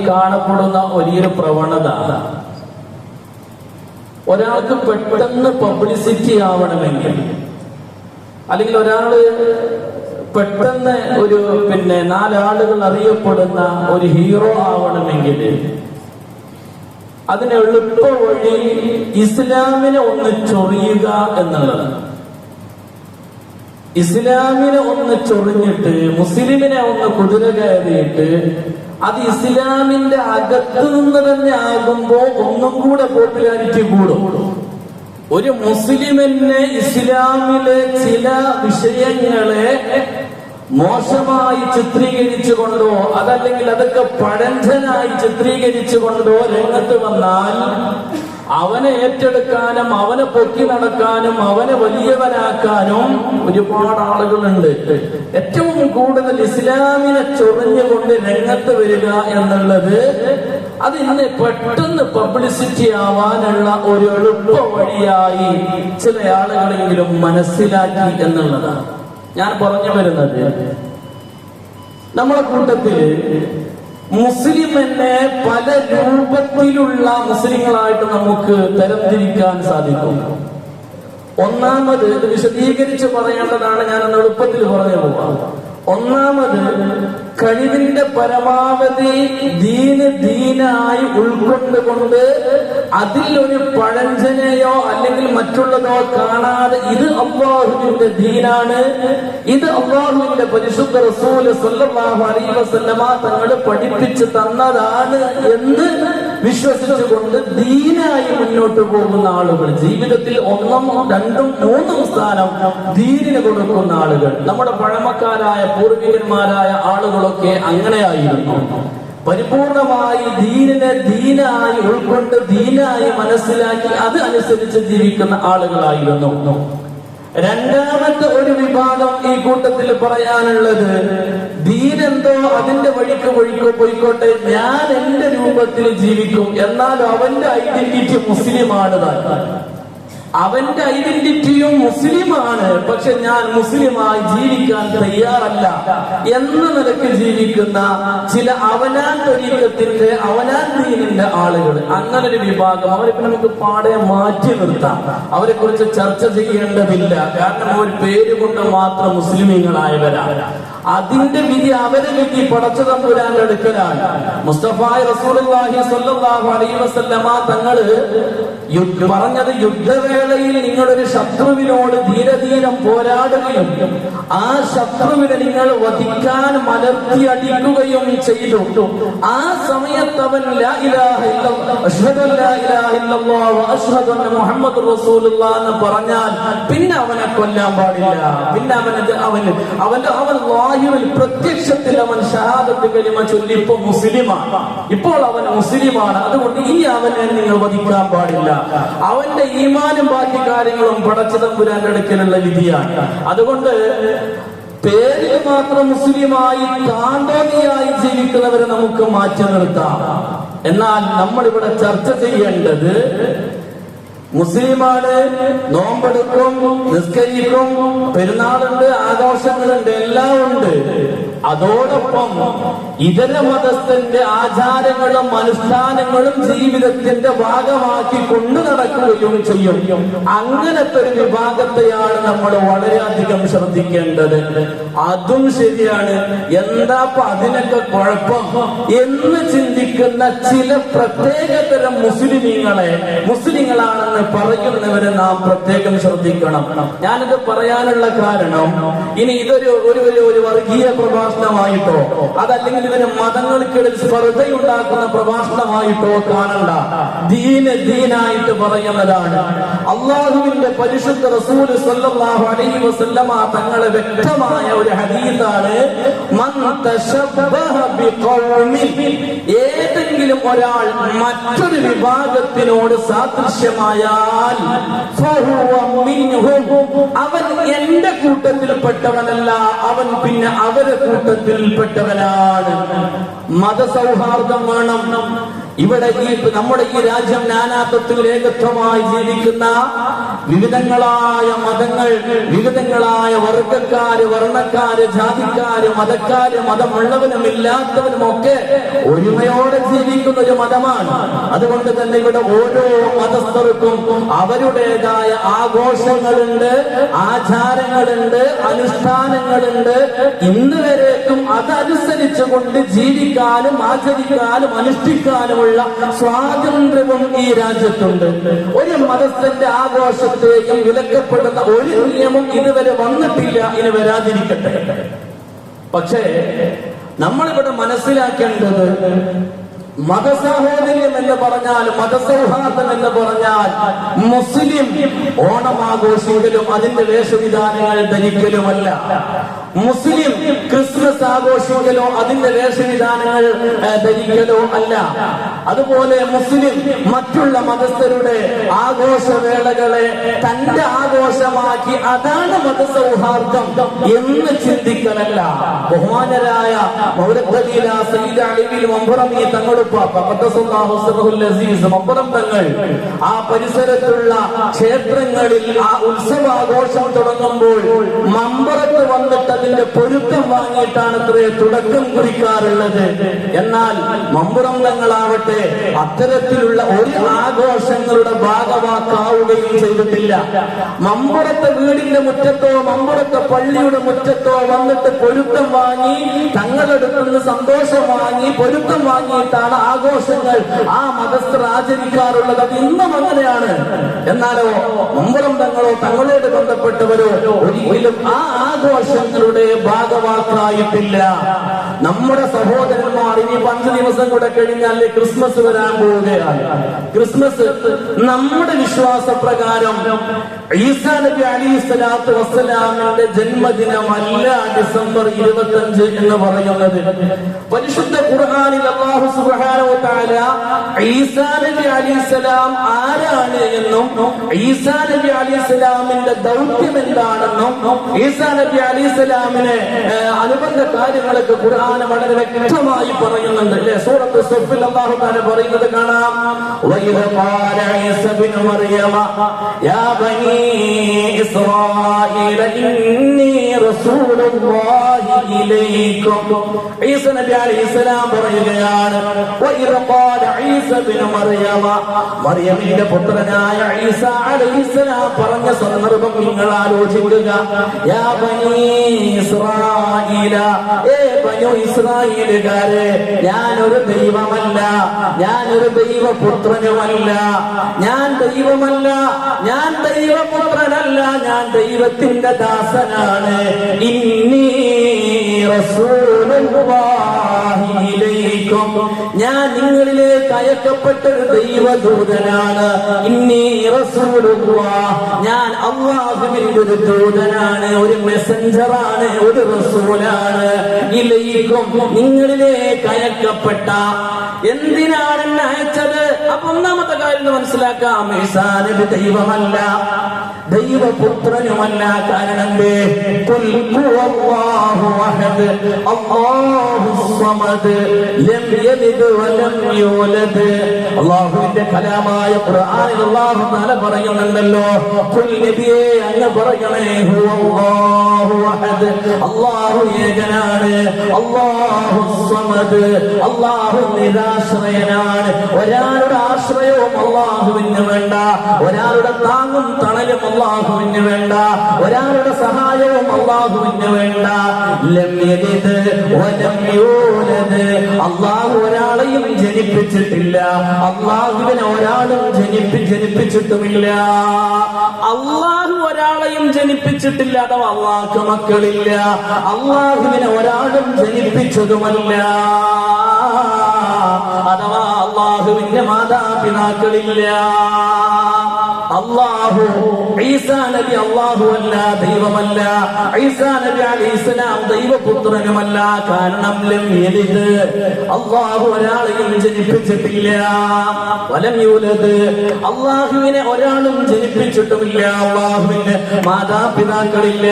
കാണപ്പെടുന്ന വലിയൊരു പ്രവണത, ഒരാൾക്ക് പെട്ടെന്ന് പബ്ലിസിറ്റി ആവണമെങ്കിൽ, അല്ലെങ്കിൽ ഒരാള് പെട്ടെന്ന് ഒരു നാലാളുകൾ അറിയപ്പെടുന്ന ഒരു ഹീറോ ആവണമെങ്കിൽ അതിന് എളുപ്പ വഴി ഇസ്ലാമിനെ ഒന്ന് ചൊറിയുക എന്നുള്ളതാണ്. ഇസ്ലാമിനെ ഒന്ന് ചൊറിഞ്ഞിട്ട് മുസ്ലിമിനെ ഒന്ന് കുതിര കയറിയിട്ട് അത് ഇസ്ലാമിന്റെ അകത്ത് നിന്ന് തന്നെ ആകുമ്പോ ഒന്നും കൂടെ പോപ്പുലാരിറ്റി കൂടും. ഒരു മുസ്ലിമിനെ ഇസ്ലാമിലെ ചില വിഷയങ്ങളെ മോശമായി ചിത്രീകരിച്ചുകൊണ്ടോ അതല്ലെങ്കിൽ അതൊക്കെ പഴഞ്ചനായി ചിത്രീകരിച്ചുകൊണ്ടോ രംഗത്ത് വന്നാൽ അവനെ ഏറ്റെടുക്കാനും അവനെ പൊക്കി നടക്കാനും അവനെ വലിയവനാക്കാനും ഒരുപാട് ആളുകളുണ്ട്. ഏറ്റവും കൂടുതൽ ഇസ്ലാമിനെ ചൊറിഞ്ഞുകൊണ്ട് രംഗത്ത് വരിക എന്നുള്ളത് അത് ഇന്ന് പെട്ടെന്ന് പബ്ലിസിറ്റി ആവാനുള്ള ഒരു എളുപ്പ വഴിയായി ചില ആളുകളെങ്കിലും മനസ്സിലാക്കി എന്നുള്ളതാണ് ഞാൻ പറഞ്ഞു വരുന്നത്. നമ്മളെ കൂട്ടത്തില് മുസ്ലിമിനെ പല രൂപത്തിലുള്ള മുസ്ലിങ്ങളായിട്ട് നമുക്ക് തരംതിരിക്കാൻ സാധിക്കും. ഒന്നാമത്, ഇത് വിശദീകരിച്ച് പറയേണ്ടതാണ്, ഞാനൊന്ന് എളുപ്പത്തിൽ പറഞ്ഞു പോവാം. ഒന്നാമത്, കഴിവിന്റെ പരമാവധി ദീനായി ഉൾക്കൊണ്ടുകൊണ്ട് അതിൽ ഒരു പഴഞ്ചനെയോ അല്ലെങ്കിൽ മറ്റുള്ളതോ കാണാതെ ഇത് അല്ലാഹുവിന്റെ ദീനാണ്, ഇത് അല്ലാഹുവിന്റെ പരിശുദ്ധ റസൂൽ സ്വല്ലല്ലാഹു അലൈഹി വസല്ലമ തങ്ങൾ പഠിപ്പിച്ചു തന്നതാണ് എന്ന് വിശ്വസിച്ചുകൊണ്ട് ദീനായി മുന്നോട്ട് പോകുന്ന ആളുകൾ, ജീവിതത്തിൽ 1, 2, 3 സ്ഥാനം ദീനിന് കൊടുക്കുന്ന ആളുകൾ, നമ്മുടെ പഴമക്കാരായ പൂർവികന്മാരായ ആളുകളൊക്കെ അങ്ങനെയായിരുന്നു. പരിപൂർണമായി ദീനിനെ ദീനായി ഉൾക്കൊണ്ട് ദീനായി മനസ്സിലാക്കി അത് അനുസരിച്ച് ജീവിക്കുന്ന ആളുകളായിരുന്നു. രണ്ടാമത്തെ ഒരു വിഭാഗം ഈ കൂട്ടത്തിൽ പറയാനുള്ളത്, ദീനെന്തോ അതിന്റെ വഴിക്ക് പോയിക്കോട്ടെ, ഞാൻ എന്റെ രൂപത്തിൽ ജീവിക്കും, എന്നാൽ അവന്റെ ഐഡന്റിറ്റി മുസ്ലിമാണ് താൻ, അവന്റെ ഐഡന്റിറ്റിയും മുസ്ലിമാണ്, പക്ഷെ ഞാൻ മുസ്ലിമായി ജീവിക്കാൻ തയ്യാറല്ല എന്ന നിലക്ക് ജീവിക്കുന്ന ചില അവനാൻ ത്വരീഖത്തിന്റെ അവനാൻ ദീനിന്റെ ആളുകൾ, അങ്ങനെ ഒരു വിഭാഗം. അവരിപ്പോ നമുക്ക് പാടെ മാറ്റി നിർത്താം, അവരെ കുറിച്ച് ചർച്ച ചെയ്യേണ്ടതില്ല. കാരണം അവർ പേര് കൊണ്ട് മാത്രം മുസ്ലിമീങ്ങളായവരാണ്. അതിന്റെ വിധി അവരെ വിധി പടച്ച തമ്പുരാന്റെ അടുക്കലാണ്. മുസ്തഫ റസൂലുള്ളാഹി സ്വല്ലല്ലാഹു അലൈഹി വസല്ലമ തങ്ങള് പറഞ്ഞത്, യുദ്ധവേളയിൽ നിങ്ങളൊരു ശത്രുവിനോട് ധീരധീരം പോരാടുകയും ആ ശത്രുവിനെ നിങ്ങൾ വധിക്കാൻ മലർത്തി അടിക്കുകയും ചെയ്തു. ആ സമയത്ത് അവൻ ലാ ഇലാഹ ഇല്ലല്ലാഹ് അശ്ഹദു അല്ലാ ഇലാഹ ഇല്ലല്ലാഹ് വ അശ്ഹദു അന്ന മുഹമ്മദുർ റസൂലുള്ളാഹ് എന്ന് പറഞ്ഞാൽ പിന്നെ അവനെ കൊല്ലാൻ പാടില്ല. പിന്നെ അവൻ പ്രത്യക്ഷത്തിൽ അവൻ ഷഹാദത്ത് കലിമ ചൊല്ലി ഇപ്പോൾ മുസ്ലിമാണ്, ഇപ്പോൾ അവൻ മുസ്ലിമാണ്. അതുകൊണ്ട് ഇനി അവനെ നിങ്ങൾ വധിക്കാൻ പാടില്ല. അവന്റെ ഈമാനും ബാക്കി കാര്യങ്ങളും പടച്ച തമ്പുരാന്റെ അടുക്കലുള്ള വിധിയാണ്. അതുകൊണ്ട് പേരിൽ മാത്രം മുസ്ലിമായി താന്തോന്നിയായി ജീവിക്കുന്നവരെ നമുക്ക് മാറ്റി നിർത്താം. എന്നാൽ നമ്മളിവിടെ ചർച്ച ചെയ്യേണ്ടത്, മുസ്ലിമാണ്, നോമ്പെടുക്കും, നിസ്കരിക്കും, പെരുന്നാളുണ്ട്, ആഘോഷങ്ങളുണ്ട്, എല്ലാം ഉണ്ട്. അതോടൊപ്പം ഇതര മതസ്ഥന്റെ ആചാരങ്ങളും അനുഷ്ഠാനങ്ങളും ജീവിതത്തിന്റെ ഭാഗമാക്കി കൊണ്ടു നടക്കുകയും ചെയ്യും. അങ്ങനത്തെ ഒരു വിഭാഗത്തെയാണ് നമ്മൾ വളരെയധികം ശ്രദ്ധിക്കേണ്ടത്. അതും ശരിയാണ്, എന്താ അതിനൊക്കെ കുഴപ്പം എന്ന് ചിന്തിക്കുന്ന ചില പ്രത്യേകതരം മുസ്ലിങ്ങളാണെന്ന് പറയുന്നവരെ നാം പ്രത്യേകം ശ്രദ്ധിക്കണം. ഞാനിത് പറയാനുള്ള കാരണം, ഇനി ഇതൊരു ഒരു വർഗീയ പ്രഭാഷണമായിട്ടോ അതല്ലെങ്കിൽ ഇതിന് മതങ്ങൾക്കിടയിൽ സ്പർദ്ധയുണ്ടാക്കുന്ന പ്രഭാഷണമായിട്ടോ കാണണ്ട. ദീനായിട്ട് പറയുന്നതാണ്. അള്ളാഹുവിന്റെ പരിശുദ്ധ റസൂൽ സ്വല്ലല്ലാഹു അലൈഹി വസല്ലമ തങ്ങളെ വ്യക്തമായ ഒരു ഹദീസാണ്, മൻ തശബ്ബഹ ബിഖൗമിൻ, ഏതെങ്കിലും ഒരാൾ മറ്റൊരു വിഭാഗത്തിനോട് സാദൃശ്യമായാൽ ഫഹുവ മിൻഹും, അവൻ എന്റെ കൂട്ടത്തിൽപ്പെട്ടവനല്ല, അവൻ പിന്നെ അവരെ കൂട്ടത്തിൽപ്പെട്ടവനാണ്. മതസൗഹാർദ്ദം വേണം. ഇവിടെ നമ്മുടെ ഈ രാജ്യം നാനാത്വത്തിൽ ഏകത്വമായി ജീവിക്കുന്ന വിവിധങ്ങളായ മതങ്ങൾ, വിവിധങ്ങളായ വർഗക്കാര്, വർണ്ണക്കാര്, ജാതിക്കാര്, മതക്കാര്, മതമുള്ളവനും ഇല്ലാത്തവനും ഒക്കെ ഒരുമയോടെ ജീവിക്കുന്ന ഒരു മതമാണ്. അതുകൊണ്ട് തന്നെ ഇവിടെ ഓരോ മതസ്ഥർക്കും അവരുടേതായ ആഘോഷങ്ങളുണ്ട്, ആചാരങ്ങളുണ്ട്, അനുഷ്ഠാനങ്ങളുണ്ട്. ഇന്ന് വരേക്കും അതനുസരിച്ചുകൊണ്ട് ജീവിക്കാനും ആചരിക്കാനും അനുഷ്ഠിക്കാനുമുള്ള സ്വാതന്ത്ര്യവും ഈ രാജ്യത്തുണ്ട്. ഒരു മതസ്ഥന്റെ ആഘോഷത്തെയും വിലക്കപ്പെടുന്ന ഒരു നിയമം ഇതുവരെ വന്നിട്ടില്ല, ഇനി വരാതിരിക്കട്ടെ. പക്ഷേ നമ്മളിവിടെ മനസ്സിലാക്കേണ്ടത് മതസാഹോദര്യം എന്ന് പറഞ്ഞാൽ, മതസൗഹാർദ്ദം എന്ന് പറഞ്ഞാൽ മുസ്ലിം ഓണം ആഘോഷിക്കലും അതിന്റെ വേഷവിധാനങ്ങൾ ധരിക്കലുമല്ല. മുസ്ലിം ക്രിസ്മസ് ആഘോഷിക്കലോ അതിന്റെ വേഷവിധാനങ്ങൾ ധരിക്കലോ അല്ല. അതുപോലെ മുസ്ലിം മറ്റുള്ള മതസ്ഥരുടെ ആഘോഷവേളകളെ തന്റെ ആഘോഷമാക്കി അതാണ് മതസൗഹാർദ്ദം എന്ന് ചിന്തിക്കലല്ല. ബഹുമാനരായ മൗലവി സയ്യിദ് അലി മമ്പുറമി തങ്ങൾ മമ്പുറം തങ്ങൾ ആ പരിസരത്തുള്ള ക്ഷേത്രങ്ങളിൽ ആ ഉത്സവാഘോഷം തുടങ്ങുമ്പോൾ മമ്പറത്ത് വന്നിട്ട് അതിന്റെ പൊരുത്തം വാങ്ങിയിട്ടാണ് അത്രേ തുടക്കം കുറിക്കാറുള്ളത്. എന്നാൽ മമ്പുറം തങ്ങളാവട്ടെ അത്തരത്തിലുള്ള ഒരു ആഘോഷങ്ങളുടെ ഭാഗമാക്കാവുകയും ചെയ്തിട്ടില്ല. മമ്പുറത്തെ വീടിന്റെ മുറ്റത്തോ മമ്പുറത്തെ പള്ളിയുടെ മുറ്റത്തോ വന്നിട്ട് പൊരുത്തം വാങ്ങി തങ്ങളെടുക്കുന്ന സന്തോഷം വാങ്ങി പൊരുത്തം വാങ്ങിയിട്ടാണ് ആഘോഷങ്ങൾ ആ മതസ്ഥർ ആചരിക്കാറുള്ളത്. അത് ഇന്നും അങ്ങനെയാണ്. എന്നാലോ മമ്പുറം തങ്ങളോ തങ്ങളോട് ബന്ധപ്പെട്ടവരോ ഒരിക്കലും ആ ആഘോഷങ്ങളുടെ ഭാഗമാക്കായിട്ടില്ല. നമ്മുടെ സഹോദരന്മാർ ഇനി 5 ദിവസം കൂടെ കഴിഞ്ഞാൽ ക്രിസ്മസ് വരാൻ പോവുകയാണ്. ക്രിസ്മസ് നമ്മുടെ വിശ്വാസപ്രകാരം ഈസാ നബി അലൈഹിസ്സലാത്തു വസ്സലാമിന്റെ ജന്മദിനമല്ല ഡിസംബർ 25 എന്ന് പറയുന്നത്. പരിശുദ്ധ ഖുർആനിൽ അല്ലാഹു സുബ്ഹാനഹു വ തആല ഈസാ നബി അലൈഹിസ്സലാം ആരാണ് എന്നും ഈസാ നബി അലൈഹിസ്സലാമിന്റെ ദൗത്യം എന്താണെന്നും ഈസാ നബി അലൈഹിസ്സലാമിനെ അനുബന്ധ കാര്യങ്ങളൊക്കെ ഖുർആൻ വളരെ വ്യക്തമായി പറയുന്നുണ്ട്. അല്ലേ? സൂറത്ത് സഫിൽ അല്ലാഹു തആല പറയുന്നത് കാണാം. വഇദ ഖാല ഈസാ ഇബ്നു മറിയമ യാ ബനീ ഇസ്രായീല ഇന്നി റസൂലുള്ളാഹി ഇലൈക്കും. ഈസാ നബി അലൈഹിസ്സലാം പറയുകയാണ്, വഇദ ഖാല ഈസാ ഇബ്നു മറിയമ, മറിയമിന്റെ പുത്രനായ ഈസാ അലൈഹിസ്സലാം പറഞ്ഞ സന്ദർഭം നിങ്ങൾ ആലോചിക്കുക. യാ ബനീ ഇസ്രായീല, ഏ ബനൂ ഇസ്രായേലുകാരെ, ഞാനൊരു ദൈവമല്ല, ഞാനൊരു ദൈവപുത്രനുമല്ല, ഞാൻ ദൈവമല്ല, ഞാൻ ദൈവപുത്രനല്ല, ഞാൻ ദൈവത്തിന്റെ ദാസനാണ്. ഇന്നി റസൂലുള്ളാഹി ഇലൈക്കും, ഞാൻ നിങ്ങളിലേക്ക് അയക്കപ്പെട്ട ഒരു ദൈവദൂതനാണ്. ഇന്നി റസൂലുള്ളാഹ്, ഞാൻ അല്ലാഹുവിന്റെ ഒരു ദൂതനാണ്, ഒരു മെസ്സഞ്ചറാണ്, ഒരു റസൂലാണ്. ഇലൈക്കും, നിങ്ങളിലേക്ക് അയക്കപ്പെട്ട. എന്തിനാണ് എന്നെ അയച്ചത്? അപ്പൊ ഒന്നാമത്തെ കാര്യം മനസ്സിലാക്കാം, ഈസാ നബി ദൈവമല്ല, ദൈവപുത്രനുമല്ല. കാരണം ഖുൽ ഹുവല്ലാഹു അഹദ് അല്ലാഹുസ് സമദ് ലം യലിദ് വലം യൂലദ്. അല്ലാഹുവിന്റെ കലാമായ ഖുർആനിൽ അല്ലാഹു തആല പറയുന്നുണ്ടല്ലോ, ഖുൽ നബിയേ അങ്ങ് പറയണേ, ഹുവല്ലാഹു അഹദ്, അല്ലാഹു ഏകനാണ്, അല്ലാഹുസ് സമദ്, അല്ലാഹു നിരാശ്രയനാണ്. ഒരാളുടെ ആശ്രയവും അല്ലാഹുവിന് വേണ്ട, ഒരാളുടെ താങ്ങും തണലും അല്ലാഹുവിന് വേണ്ട, ഒരാളുടെ സഹായവും അല്ലാഹുവിന് വേണ്ട. ലം യലിദ് വലം യൂലദ്, അല്ലാഹു ഒരാളെയും ജനിപ്പിച്ചിട്ടില്ല, അല്ലാഹുവിനെ ഒരാളും ജനിപ്പിച്ചിട്ടുമില്ല. അല്ലാഹു ഒരാളെയും ജനിപ്പിച്ചിട്ടില്ല, അഥവാ അല്ലാഹുക്ക് മക്കളില്ല, അല്ലാഹുവിനെ ഒരാളും ജനിപ്പിച്ചതുമല്ല, അഥവാ അല്ലാഹുവിന്റെ മാതാപിതാക്കളില്ല. അല്ലാഹു ഈസാ നബി അല്ലാഹു അല്ല, ദൈവമല്ല. ഈസാ നബി അലൈഹിസ്സലാം ദൈവപുത്രനുമല്ല. കാരണം ലം യലിദ്, അല്ലാഹു ഒരാളെയും ജനിപ്പിച്ചിട്ടില്ല. വലം യൂലദ്, അല്ലാഹുവിനെ ഒരാളും ജനിപ്പിച്ചിട്ടുമില്ല, അല്ലാഹുവിന്റെ മാതാപിതാക്കളില്ല.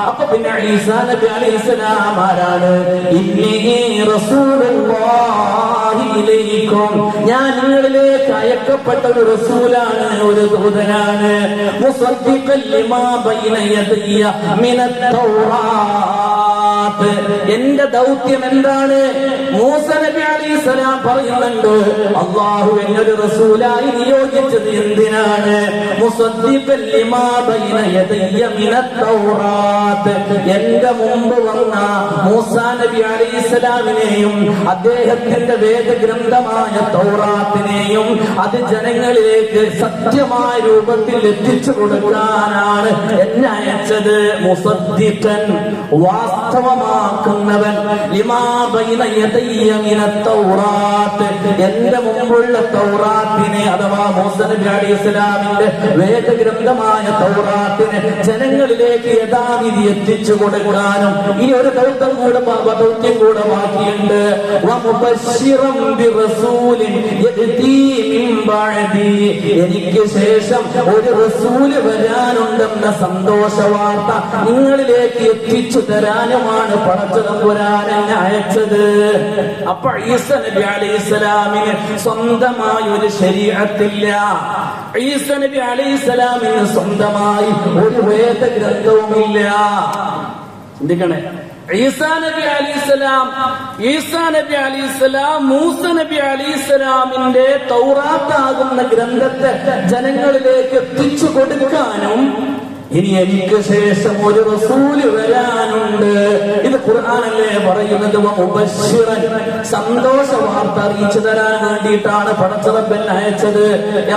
അപ്പൊ പിന്നെ ഈസാ നബി അലൈഹിസ്സലാം ആരാണ്? ഇന്നി റസൂലുള്ളാഹി ഇലൈക്കും, ഞാൻ നിങ്ങളിലേക്ക് അയക്കപ്പെട്ട ഒരു റസൂലാണ്, ഒരു ദൂതനാണ്. വന്നവനാണ്. മുസദ്ദിഖൻ ലിമാ ബൈന യദയ്യ മിനത് തൗറാത്ത്. എന്റെ ദൗത്യം എന്താണ്? മൂസ നബി അലൈഹിസ്സലാം പറയുന്നുണ്ട്, അല്ലാഹു എന്നൊരു റസൂലായി നിയോഗിച്ചത് എന്തിനാണ്? മുസദ്ദിഖൻ ലിമാ ബൈന യദയ്യ മിനത് തൗറാത്ത്. എന്റെ മുമ്പ് വന്ന മൂസാ നബി അലൈഹിസ്സലാമിനെയും അദ്ദേഹത്തിന്റെ വേദഗ്രന്ഥമായ തൗറാത്തിനെയും അത് ജനങ്ങളിലേക്ക് സത്യമായ രൂപത്തിൽ എത്തിച്ചു കൊടുക്കാനാണ് എന്നെ അയച്ചത്. മുസദ്ദിഖൻ വാസ്തവമാക്കുന്നവൻ, ലിമാ ബൈന യദയ്യ മിനത് തൗറാത്ത് എന്റെ മുമ്പുള്ള തൗറാത്തിനെ അഥവാ മൂസാ നബി അലൈഹിസ്സലാമിന്റെ വേദഗ്രന്ഥമായ തൗറാത്തിനെ ജനങ്ങളിലേക്ക് യഥാവിധി എത്തിച്ചു കൊടുക്കാനും ഇനി ഒരു ദൗത്യം കൂടെ ബാക്കിയുണ്ട്. വമുബശ്ശിറൻ ബിറസൂലിൻ യഅതി മിൻ ബഅദി. എനിക്ക് ശേഷം ഒരു റസൂല് വരാനുണ്ടെന്ന സന്തോഷ വാർത്ത നിങ്ങളിലേക്ക് എത്തിച്ചു തരാനുമാണ് പടച്ചതമ്പുരാൻ എന്നെ അയച്ചത്. അപ്പൊ ഈസാ നബി അലൈഹിസ്സലാമിന് സ്വന്തമായി ഒരു ശരീഅത്തില്ല. ഈസാ നബി അലൈഹിസ്സലാമിന് സ്വന്തമായി ഒരു വേദഗ്രന്ഥവുമില്ല. ചിന്തിക്കണേ, ഈസാ നബി അലൈഹിസ്സലാം മൂസ നബി അലൈഹിസ്സലാമിന്റെ തൗറാത്താകുന്ന ഗ്രന്ഥത്തെ ജനങ്ങളിലേക്ക് എത്തിച്ചു കൊടുക്കാനും ഇനി എനിക്ക് ശേഷം ഒരു റസൂല് വരാനുണ്ട്. ഇത് ഖുർആനല്ലേ പറയുന്നത്? മുബശ്ശിറൻ, സന്തോഷ വാർത്ത അറിയിച്ചു തരാൻ വേണ്ടിയിട്ടാണ് പടച്ചറബ്ബൻ അയച്ചത്.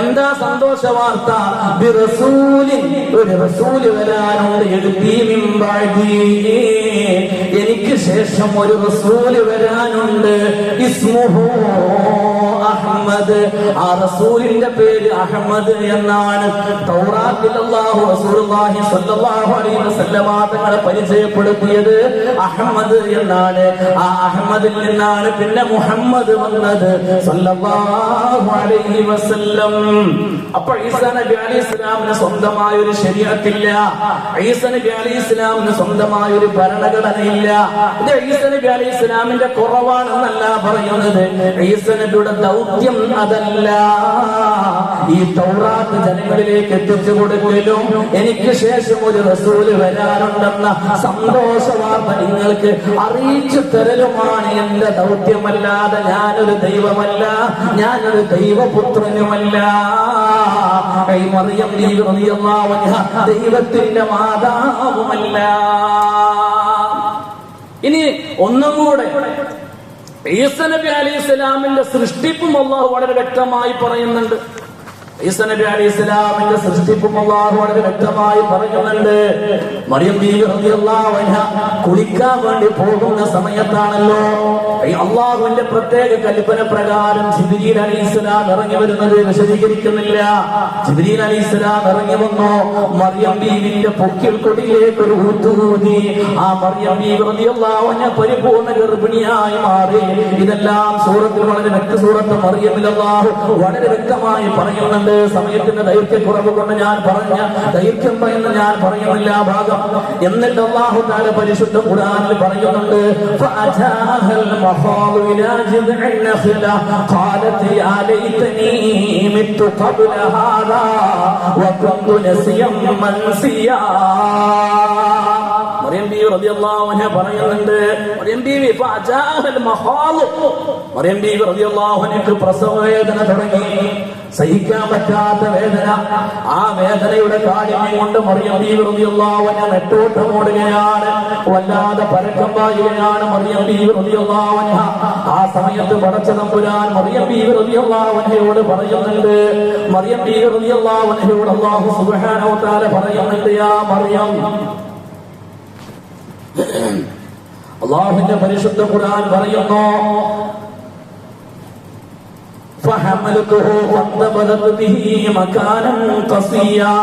എന്താ സന്തോഷ വാർത്ത? ബിറസൂലിൻ, ഒരു റസൂല് വരാനുണ്ട്. യഅതി മിൻ ബഅദി, എനിക്ക് ശേഷം ഒരു റസൂല് വരാനുണ്ട്. ഇസ്മുഹു അഹ്മദ്, ആ റസൂലിന്റെ പേര് അഹ്മദ് എന്നാണ്. തൗറാത്തിൽ അല്ലാഹു റസൂലുള്ളാഹി സ്വല്ലല്ലാഹു അലൈഹി വസല്ലമ തങ്ങളെ പരിചയപ്പെടുത്തിയത് അഹ്മദ് എന്നാണ്. ആ അഹ്മദിൽ നിന്നാണ് പിന്നെ മുഹമ്മദ് വന്നത് സ്വല്ലല്ലാഹു അലൈഹി വസല്ലം. അപ്പോൾ ഈസാ നബി അലൈഹിസ്സലാമിന് സ്വന്തമായ ഒരു ശരീഅത്തില്ല. ഈസാ നബി അലൈഹിസ്സലാമിന് സ്വന്തമായ ഒരു ഭരണഘടനയില്ല. ഇത് ഈസാ നബി അലൈഹിസ്സലാമിന്റെ കുറവാണെന്നല്ല പറയുന്നത്. ഈസാ നബിയുടെ ദൗത്യം അതല്ല. ഈ തൗറാത്ത് ജനങ്ങളിലേക്ക് എത്തിച്ചു കൊടുക്കലും എനിക്ക് ശേഷം ഒരു റസൂല് വരാനുണ്ടെന്ന സന്തോഷ വാർത്ത നിങ്ങൾക്ക് അറിയിച്ചു തരലുമാണ് എന്റെ ദൗത്യമല്ലാതെ ഞാനൊരു ദൈവമല്ല, ഞാനൊരു ദൈവപുത്രനുമല്ല. മറിയം ബീവി റളിയല്ലാഹു അൻഹ ദൈവത്തിന്റെ മാതാവുമല്ല. ഇനി ഒന്നും കൂടെ, ഈസാ നബി അലൈഹിസ്സലാമിന്റെ സൃഷ്ടിപ്പും അല്ലാഹു വളരെ വ്യക്തമായി പറയുന്നുണ്ട്. ഈസാ നബി അലൈഹിസ്സലാമിന്റെ സൃഷ്ടിപ്പും അല്ലാഹു വളരെ വ്യക്തമായി പറയുന്നുണ്ട്. മറിയം ബീവി റളിയല്ലാഹു അൻഹ കുളിക്കാൻ വേണ്ടി പോകുന്ന സമയത്താണല്ലോ ഈ അല്ലാഹുവിന്റെ പ്രത്യേക കൽപ്പന പ്രകാരം ജിബ്രീൽ അലൈഹിസ്സലാം ഇറങ്ങി വരുന്നത്. വിശദീകരിക്കുന്നില്ല. ജിബ്രീൽ അലൈഹിസ്സലാം ഇറങ്ങി വന്നു. മറിയം ബീവിന്റെ പൊക്കിൽ കൊടിയിലേക്ക് ഒരു ഊതി. ആ മറിയം ബീവി റളിയല്ലാഹു അൻഹ പരിപൂർണ്ണ ഗർഭിണിയായി മാറി. ഇതെല്ലാം സൂറത്തിൽ വളരെ സൂറത്ത് മറിയമിൽ അല്ലാഹു വളരെ വ്യക്തമായി പറയുന്നുണ്ട്. സമയത്തിന്റെ ദൈർഘ്യക്കുറവ് കൊണ്ട് ഞാൻ പറഞ്ഞ ദൈർഘ്യം എന്ന് ഞാൻ പറയുന്നില്ല ഭാഗം. എന്നിട്ട് അല്ലാഹു തആല പരിശുദ്ധ ഖുർആനിൽ പറയുന്നുണ്ട്, ഫഅജാഹൽ മഖാദു ഇലാ ജിദ്ഇൻ നഖല ഖാലത് യാ ലൈതനി മിത്തു ഖബ്ല ഹാദാ വകുന്തു നസിയം മൻസിയാ. മറിയം ബീവി റളിയല്ലാഹു അൻഹ പറയുന്നുണ്ട്, മറിയം ബീവി ഫഅജാഹൽ മഖാദു, മറിയം ബീവി റളിയല്ലാഹു അൻഹയ്ക്ക് പ്രസവ വേദന തുടങ്ങി. സഹിക്കാൻ പറ്റാത്ത വേദന. ആ വേദനയുടെ കാഠിന്യം കൊണ്ട് മറിയം ബീവി റളിയല്ലാഹു അൻഹ നെട്ടോട്ടമോടുകയാണ്. വല്ലാതെ പരക്കം പായുകയാണ് മറിയം ബീവി റളിയല്ലാഹു അൻഹ. ആ സമയത്ത് പടച്ച തമ്പുരാൻ മറിയം ബീവി റളിയല്ലാഹു അൻഹയോട് പറയുന്നുണ്ട്, മറിയം ബീവി റളിയല്ലാഹു അൻഹയോട് അല്ലാഹു സുബ്ഹാനഹു വ തആല പറയുന്നുണ്ട്, യാ മറിയം. അല്ലാഹുവിന്റെ പരിശുദ്ധ ഖുർആൻ പറയുന്നു, فحملته فانتبذت به مكانا قصيا.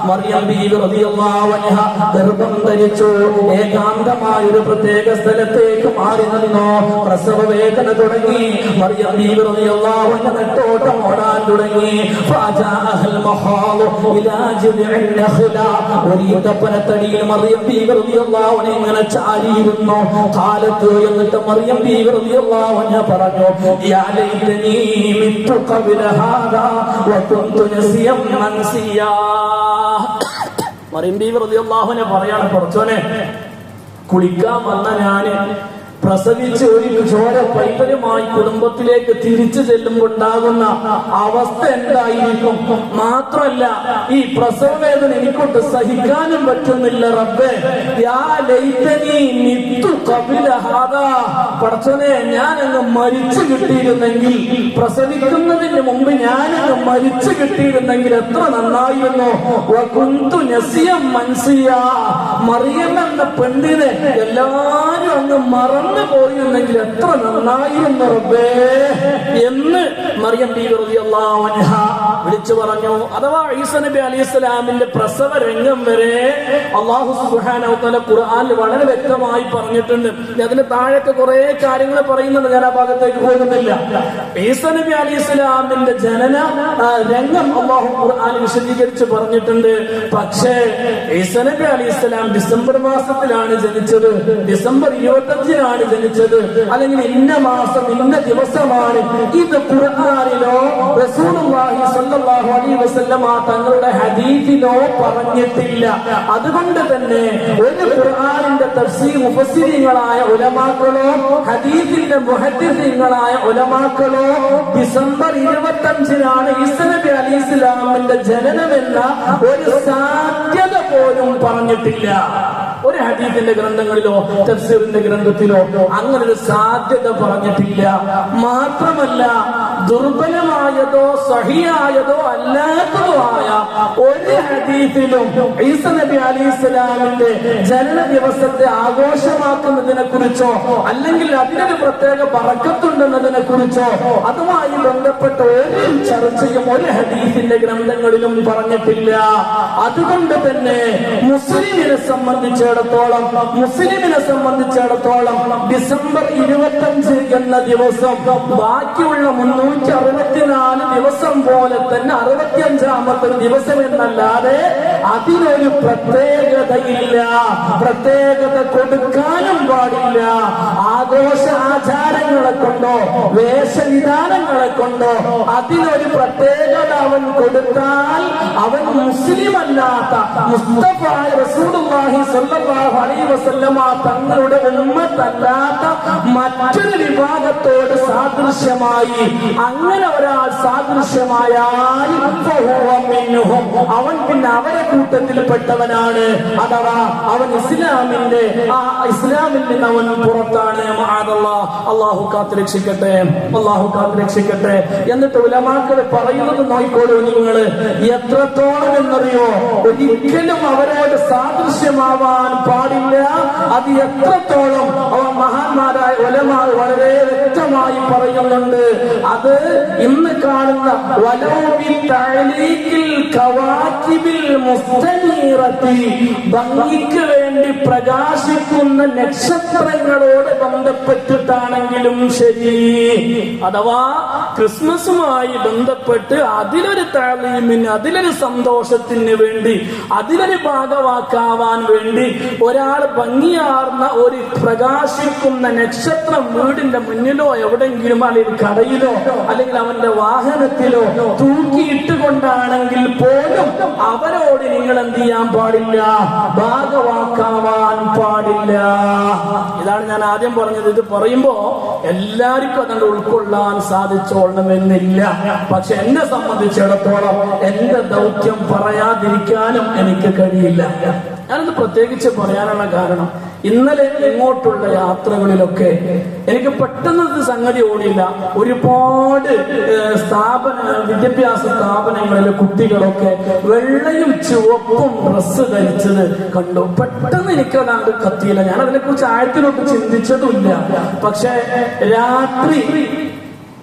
മറിയം ബീവി റളിയല്ലാഹു അൻഹ ഗർഭം ധരിച്ചു. ഏകാന്തമായ ഒരു പ്രത്യേക സ്ഥലത്തേക്ക് മാറി നിന്നു. പ്രസവ വേദന തുടങ്ങി. മറിയം ബീവി റളിയല്ലാഹു അൻഹ നെട്ടോട്ടം ഓടാൻ തുടങ്ങി. ഫജാഅൽ മഖാദു ഇലാ ജിദ്ഇൻ നഖല. ഒരു ഈത്തപ്പനത്തടിയിൽ മറിയം ബീവി റളിയല്ലാഹു അൻഹ ഇങ്ങനെ ചാരിയിരുന്നു. ഖാലത്ത്, എന്നിട്ട് മറിയം ബീവി റളിയല്ലാഹു അൻഹ പറഞ്ഞു, യാ ലൈതനി മിത്തു ഖബ്ല ഹാദാ വകുന്തു നസിയം മൻസിയാ. മറിയം ബീവി റളിയല്ലാഹു അൻഹ പറയാണ്, കുറച്ചോനെ കുളിക്കാൻ വന്ന ഞാന് പ്രസവിച്ച് ഒരു ചോര പൈതലുമായി കുടുംബത്തിലേക്ക് തിരിച്ചു ചെല്ലുമ്പോൾ ഉണ്ടാകുന്ന അവസ്ഥ എന്തായിരിക്കും? മാത്രമല്ല ഈ പ്രസവ വേദന എനിക്കൊണ്ട് സഹിക്കാനും പറ്റുന്നില്ല. റബ്ബേ യാ ലൈതനി മിത്തു ഖബ്ല ഹാദാ, പടച്ചോനെ ഞാനങ്ങ് മരിച്ചു കിട്ടിയിരുന്നെങ്കിൽ, പ്രസവിക്കുന്നതിന് മുമ്പ് ഞാനങ്ങ് മരിച്ചു കിട്ടിയിരുന്നെങ്കിൽ എത്ര നന്നായിരുന്നു. വകുന്തു നസിയം മൻസിയാ, മറിയം എന്ന പെണ്ണിനെ എല്ലാരും അങ്ങ് മറന്നു പോയിരുന്നെങ്കിൽ എത്ര നന്നായിരുന്നു റബ്ബേ എന്ന് മറിയം ബീവി റളിയല്ലാഹു അൻഹ വിളിച്ചു പറഞ്ഞു. അഥവാ ഈസാ നബി അലൈഹിസ്സലാമിന്റെ പ്രസവ രംഗം വരെ അല്ലാഹു സുബ്ഹാനഹു വ തആല ഖുർആനിൽ വളരെ വ്യക്തമായി പറഞ്ഞിട്ടുണ്ട്. അതിന് താഴേക്ക് കുറെ കാര്യങ്ങൾ പറയുന്നുണ്ട്, ഞാൻ ആ ഭാഗത്തേക്ക് പോകുന്നില്ല. ഈസാ നബി അലൈഹിസ്സലാമിന്റെ ജനന രംഗം അല്ലാഹു ഖുർആനിൽ വിശദീകരിച്ച് പറഞ്ഞിട്ടുണ്ട്. പക്ഷേ ഈസാ നബി അലൈഹിസ്സലാം ഡിസംബർ മാസത്തിലാണ് ജനിച്ചത്, ഡിസംബർ 25-നാണ് ജനിച്ചത്, അല്ലെങ്കിൽ ഇന്ന മാസം ഇന്ന ദിവസമാണ്, ഇത് ഖുർആനിലോ റസൂലുള്ളാഹി സ്വല്ലല്ലാഹു അലൈഹി വസല്ലമ തങ്ങളുടെ ഹദീസിലോ പറഞ്ഞിട്ടില്ല. അതുകൊണ്ട് തന്നെ ഒരു ഖുർആനിന്റെ തഫ്സീർ മുഫസ്സിരീങ്ങളായ ഉലമാക്കളോ ഹദീസിന്റെ മുഹദ്ദിസീങ്ങളായ ഉലമാക്കളോ ഡിസംബർ 25-നാണ് ഈസാ നബി അലൈഹിസ്സലാമിന്റെ ജനനമെന്ന ഒരു സാധ്യത പോലും പറഞ്ഞിട്ടില്ല. ഒരു ഹദീസിന്റെ ഗ്രന്ഥങ്ങളിലോ തഫ്സീറിന്റെ ഗ്രന്ഥത്തിലോ അങ്ങനെ ഒരു സാധ്യത പറഞ്ഞിട്ടില്ല. മാത്രമല്ല ദുർബലമായതോ സഹിയായതോ അല്ലാത്തതോ ആയ ഒരു ഹദീസിലും ഈസാ നബി അലൈഹിസ്സലാമിന്റെ ജനന ദിവസത്തെ ആഘോഷമാക്കുന്നതിനെ കുറിച്ചോ അല്ലെങ്കിൽ അതിനൊരു പ്രത്യേക ബറക്കത്തുണ്ടെന്നതിനെ കുറിച്ചോ അതുമായി ബന്ധപ്പെട്ട ഒരു ചർച്ചയും ഒരു ഹദീസിന്റെ ഗ്രന്ഥങ്ങളിലും പറഞ്ഞിട്ടില്ല. അതുകൊണ്ട് തന്നെ മുസ്ലിമിനെ സംബന്ധിച്ചിടത്തോളം ഡിസംബർ 25 എന്ന ദിവസം ബാക്കിയുള്ള 364 ദിവസം പോലെ തന്നെ 65-ാമത്തെ ദിവസം എന്നല്ലാതെ അതിനൊരു പ്രത്യേകതയില്ല, പ്രത്യേകത കൊടുക്കാനും പാടില്ല. ആഘോഷ ആചാരങ്ങളെ കൊണ്ടോ വേഷവിധാനങ്ങളെ കൊണ്ടോ അതിനൊരു പ്രത്യേകത അവൻ കൊടുത്താൽ അവൻ മുസ്ലിം അല്ലാത്ത മുസ്തഫ റസൂലുള്ളാഹി സ്വല്ലല്ലാഹു അലൈഹി വസല്ലമ തങ്ങളുടെ ഉമ്മത്തല്ലാത്ത മറ്റൊരു വിഭാഗത്തോട് സാദൃശ്യമായി അങ്ങനെ ഒരാൾ സാദൃശ്യമായാൽ അവൻ പിന്നെ അവരെ കൂട്ടത്തിൽപ്പെട്ടവനാണ്. അഥവാ അവൻ ഇസ്ലാമിൽ നിന്ന് അവൻ പുറത്താണ്. അള്ളാഹു കാത്തുരക്ഷിക്കട്ടെ, അള്ളാഹു കാത്തുരക്ഷിക്കട്ടെ. എന്നിട്ട് ഉലമാക്കൾ പറയുന്നത് നോക്കിക്കോളൂ നിങ്ങൾ, എത്രത്തോളം എന്നറിയോ? ഒരിക്കലും അവരോട് സാദൃശ്യമാവാൻ പാടില്ല. അത് എത്രത്തോളം അവർ മഹാന്മാരായ ഉലമാ വളരെ വ്യക്തമായി പറയുന്നുണ്ട്. അത് ഇന്ന് കാണുന്ന ഭംഗിക്ക് വേണ്ടി പ്രകാശിക്കുന്ന നക്ഷത്രങ്ങളോട് ബന്ധപ്പെട്ടിട്ടാണെങ്കിലും ശരി, അഥവാ ക്രിസ്മസുമായി ബന്ധപ്പെട്ട് അതിലൊരു താലീമിന് അതിലൊരു സന്തോഷത്തിന് വേണ്ടി അതിലൊരു ഭാഗവാക്കാവാൻ വേണ്ടി ഒരാൾ ഭംഗിയാർന്ന ഒരു പ്രകാശിക്കുന്ന നക്ഷത്രം വീടിന്റെ മുന്നിലോ എവിടെങ്കിലും അല്ലെങ്കിൽ കടയിലോ അല്ലെങ്കിൽ അവന്റെ വാഹനത്തിലോ തൂക്കിയിട്ടുകൊണ്ടാണെങ്കിൽ പോലും അവരോട് നിങ്ങൾ എന്ത് ചെയ്യാൻ പാടില്ല? ഭാഗവാക്കാവാൻ പാടില്ല. ഇതാണ് ഞാൻ ആദ്യം പറഞ്ഞത്. ഇത് പറയുമ്പോ എല്ലാവർക്കും അതുകൊണ്ട് ഉൾക്കൊള്ളാൻ സാധിച്ചോളണമെന്നില്ല. പക്ഷെ എന്നെ സംബന്ധിച്ചിടത്തോളം എന്റെ ദൗത്യം പറയാതിരിക്കാനും എനിക്ക് കഴിയില്ല. ഞാനത് പ്രത്യേകിച്ച് പറയാനുള്ള കാരണം, ഇന്നലെ ഇങ്ങോട്ടുള്ള യാത്രകളിലൊക്കെ എനിക്ക് പെട്ടെന്ന് സംഗതി ഓടിയില്ല. ഒരുപാട് വിദ്യാഭ്യാസ സ്ഥാപനങ്ങളിലെ കുട്ടികളൊക്കെ വെള്ളയും ചുവപ്പും ഡ്രസ്സ് ധരിച്ചത് കണ്ടു. പെട്ടെന്ന് എനിക്കതാണ്ട് കത്തിയില്ല. ഞാൻ അതിനെ കുറിച്ച് ആഴത്തിലൊട്ട് ചിന്തിച്ചതുമില്ല. പക്ഷെ രാത്രി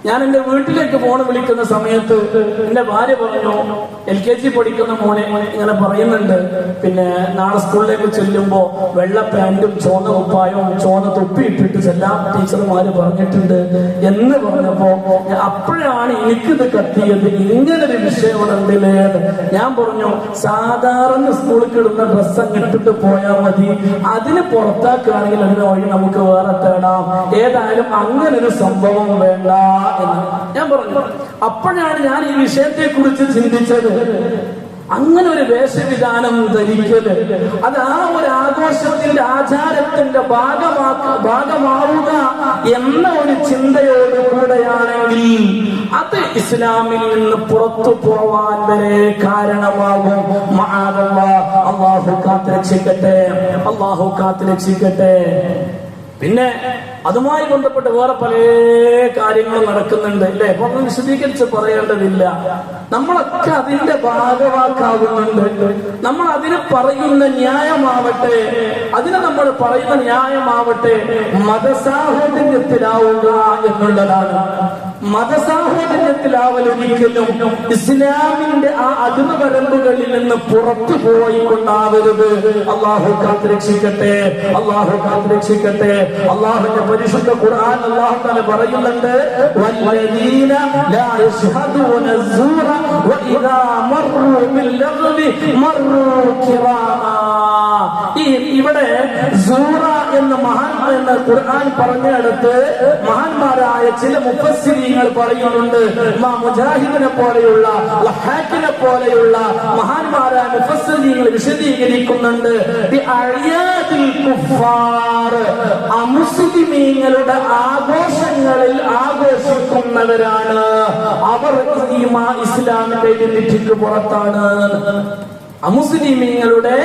ഞാൻ എന്റെ വീട്ടിലേക്ക് ഫോൺ വിളിക്കുന്ന സമയത്ത് എന്റെ ഭാര്യ പറഞ്ഞു, LKG പഠിക്കുന്ന മോനെ ഇങ്ങനെ പറയുന്നുണ്ട്, പിന്നെ നാളെ സ്കൂളിലേക്ക് ചെല്ലുമ്പോ വെള്ള പാന്റും ചോന്ന കുപ്പായവും ചോന്ന തൊപ്പി ഇട്ടിട്ട് ചെല്ലാൻ ടീച്ചർമാര് പറഞ്ഞിട്ടുണ്ട് എന്ന് പറഞ്ഞപ്പോ അപ്പോഴാണ് എനിക്കിത് കത്തിയത്. ഇങ്ങനൊരു വിഷയം ഇവിടെ ഉണ്ടല്ലേ. ഞാൻ പറഞ്ഞു, സാധാരണ സ്കൂളിൽ ഇടുന്ന ഡ്രസ്സ് അങ്ങ് ഇട്ടിട്ട് പോയാൽ മതി, അതിന് പുറത്താക്കുകയാണെങ്കിൽ അതിന് വഴി നമുക്ക് വേറെ തേടാം. ഏതായാലും അങ്ങനൊരു സംഭവം വേണ്ട എന്ന് ഞാൻ പറഞ്ഞു. അപ്പോഴാണ് ഞാൻ ഈ വിഷയത്തെ കുറിച്ച് ചിന്തിച്ചത്. അങ്ങനെ ഒരു വേഷവിധാനം ധരിക്കല്, അത് ആ ഒരു ആഘോഷത്തിന്റെ ആചാരത്തിന്റെ ഭാഗമാവുക എന്ന ഒരു ചിന്തയോടുകൂടെയാണെങ്കിൽ അത് ഇസ്ലാമിൽ നിന്ന് പുറത്തു പോവാൻ വരെ കാരണമാകും. അല്ലാഹു കാത്തുരക്ഷിക്കട്ടെ, അല്ലാഹു കാത്തുരക്ഷിക്കട്ടെ. പിന്നെ അതുമായി ബന്ധപ്പെട്ട് വേറെ പല കാര്യങ്ങളും നടക്കുന്നുണ്ട് അല്ലെ. അപ്പൊ ഒന്ന് വിശദീകരിച്ച് പറയേണ്ടതില്ല. നമ്മളൊക്കെ അതിന്റെ ഭാഗവാക്കാകുന്നുണ്ട്. നമ്മൾ അതിന് പറയുന്ന ന്യായമാവട്ടെ, അതിന് നമ്മൾ പറയുന്ന ന്യായമാവട്ടെ മതസാഹോദര്യത്തിലാവുക എന്നുള്ളതാണ്. മതസാഹോദര്യത്തിലാവൽ ഒരിക്കലും ഇസ്ലാമിന്റെ ആ അതിർവരമ്പുകളിൽ നിന്ന് പുറത്തു പോയിക്കൊണ്ടാവരുത്. അല്ലാഹു കാത്തുരക്ഷിക്കട്ടെ, അല്ലാഹു കാത്തുരക്ഷിക്കട്ടെ. അല്ലാഹുവിന്റെ പരിശുദ്ധ ഖുർആൻ അല്ലാഹു തആല പറയുന്നുണ്ട്, വല്ലദീന ലാ യശ്ഹദൂന الزൂറ വഇദാ മർറൂ ബില്ലഗ്വി മർറൂ കിറാമാ. ഇവിടെ സൂറ എന്ന എന്ന ഖുർആൻ പറഞ്ഞെടുത്ത് മഹാന്മാരായ ചില മുഫസ്സിരീങ്ങൾ പറയുന്നുണ്ട്. ഇമാം മുജാഹിദിനെ പോലെയുള്ള വഹാക്കിനെ പോലെയുള്ള മഹാന്മാരായ മുഫസ്സിരീങ്ങൾ വിശദീകരിക്കുന്നുണ്ട്, അമുസ്ലിമീങ്ങളുടെ ആഘോഷങ്ങളിൽ ആഘോഷിക്കുന്നവരാണ് അവർ. ഇസ്ലാമിന്റെ ഐഡന്റിറ്റിക്ക് പുറത്താണ്. അമുസ്ലിമീങ്ങളുടെ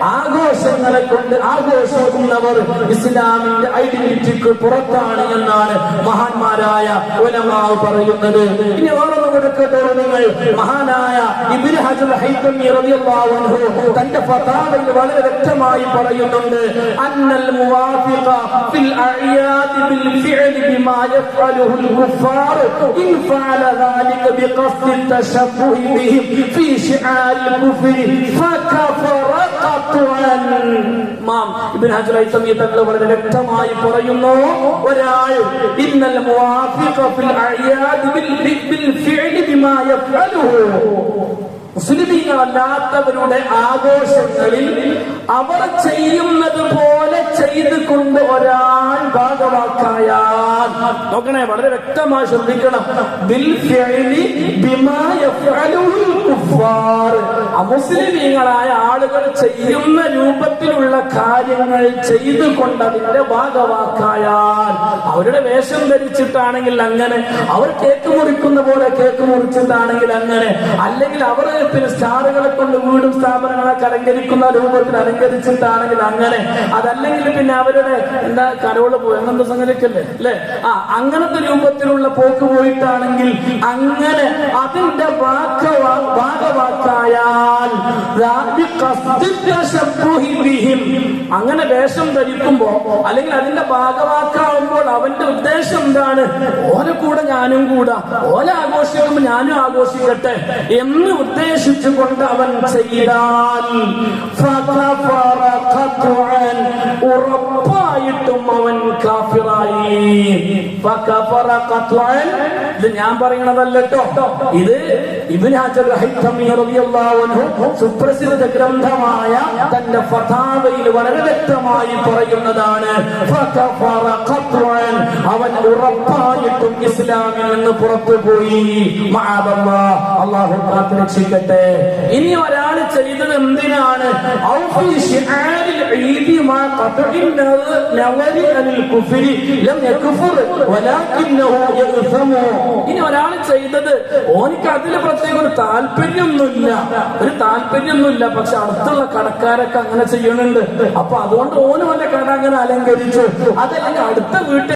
ആഘോഷങ്ങളെ കൊണ്ട് ആഘോഷിക്കുന്നവർ ഇസ്ലാമിന്റെ ഐഡന്റിറ്റിക്ക് പുറത്താണ് എന്നാണ് മഹാന്മാരായ ഉലമാ പറയുന്നത്. ഇനി വേറൊന്നും കൊടുക്കട്ടെ, നിങ്ങൾ മഹാനായ ഇബ്നു ഹജർ ഹൈതമി റളിയല്ലാഹു അൻഹു തന്റെ ഫതാവയിൽ വളരെ വ്യക്തമായി പറയുന്നുണ്ട്, അന്നൽ മുവാഫിഖ ഫിൽ അഅയാദ് ബിൽ ഫിഅലി ബിമാ യഫ്അലുഹു അൽ കുഫാർ ഇൻ ഫഅല ദാലിക ബിഖസ്ദി തശബ്ബുഹി ബിഹിം ഫീ ശിആർ അൽ കുഫ്രി ഇബ്നു ഹജർ ഹൈതമി തങ്ങൾ വളരെ വ്യക്തമായി പറയുന്നു, ഒരാൾ ഇന്നൽ മുവാഫിഖ ഫിൽ അഅയാദ് ബിൽ ഫിഅലി ബിമാ യഫ്അലുഹു, മുസ്ലിമീങ്ങളല്ലാത്തവരുടെ ആഘോഷങ്ങളിൽ അവർ ചെയ്യുന്നത് പോലെ ചെയ്തുകൊണ്ട് ഒരാൾ ഭാഗവാക്കായാൽ, നോക്കണേ വളരെ വ്യക്തമായി ശ്രദ്ധിക്കണം, ബിൽ ഫിഅലി ബിമാ യഫ്അലുൽ കുഫാർ, അമുസ്ലിമീങ്ങളായ ആളുകൾ ചെയ്യുന്ന രൂപത്തിലുള്ള കാര്യങ്ങൾ ചെയ്തുകൊണ്ട് അതിന്റെ ഭാഗവാക്കായാൽ, അവരുടെ വേഷം ധരിച്ചിട്ടാണെങ്കിൽ അങ്ങനെ, അവർ കേക്ക് മുറിക്കുന്ന പോലെ കേക്ക് മുറിച്ചിട്ടാണെങ്കിൽ അങ്ങനെ, അല്ലെങ്കിൽ അവർ പിന്നെ സ്റ്റാറുകളെ കൊണ്ട് വീടും സ്ഥാപനങ്ങളൊക്കെ അലങ്കരിക്കുന്ന രൂപത്തിൽ അലങ്കരിച്ചിട്ടാണെങ്കിൽ അങ്ങനെ, അതല്ലെങ്കിൽ പിന്നെ അവരുടെ എന്താ കരോള് പോയി അങ്ങനത്തെ സംഗതിക്കല്ലേ അല്ലെ, അങ്ങനത്തെ രൂപത്തിലുള്ള പോക്ക് പോയിട്ടാണെങ്കിൽ അങ്ങനെ അതിന്റെ ഭാഗവാക്കായാൽ അങ്ങനെ വേഷം ധരിക്കുമ്പോ അല്ലെങ്കിൽ അതിന്റെ ഭാഗവാക്കാവുമ്പോൾ അവന്റെ ഉദ്ദേശം എന്താണ്, ഓലെ കൂടെ ഞാനും കൂടാ, ഓലെ ആഘോഷിക്കുമ്പോൾ ഞാനും ആഘോഷിക്കട്ടെ എന്ന് ഉദ്ദേശിച്ചുകൊണ്ട് അവൻ ചെയ്താൽ ഉറപ്പായിട്ടും അവൻ കാഫിറായി. ഇത് ഞാൻ പറയണതല്ലോ, ഇത് ഇബ്നു ഹജർ ഹൈതമി റളിയല്ലാഹു അൻഹു സുപ്രസിദ്ധ ഗ്രന്ഥമായ തന്റെ ഫതാവയിൽ വളരെ വ്യക്തമായി പറയുന്നതാണ്. അവൻ ഉറപ്പായിട്ടും ഇസ്ലാമിൽ നിന്ന് പുറത്തുപോയി. അല്ലാഹു കാത്തുരക്ഷിക്കട്ടെ. ഇനി ഒരാൾ ചെയ്തത് എന്തിനാണ്, ഇനി ഒരാൾ ചെയ്തത് ഓനിക്ക് അതിൽ പ്രത്യേക ഒരു താല്പര്യമൊന്നുമില്ല, പക്ഷെ അടുത്തുള്ള കടക്കാരൊക്കെ അങ്ങനെ ചെയ്യുന്നുണ്ട്, അപ്പൊ അതുകൊണ്ട് ഓന് വല്ല കട അങ്ങനെ അലങ്കരിച്ചു, അതല്ലെങ്കിൽ അടുത്ത വീട്ടിൽ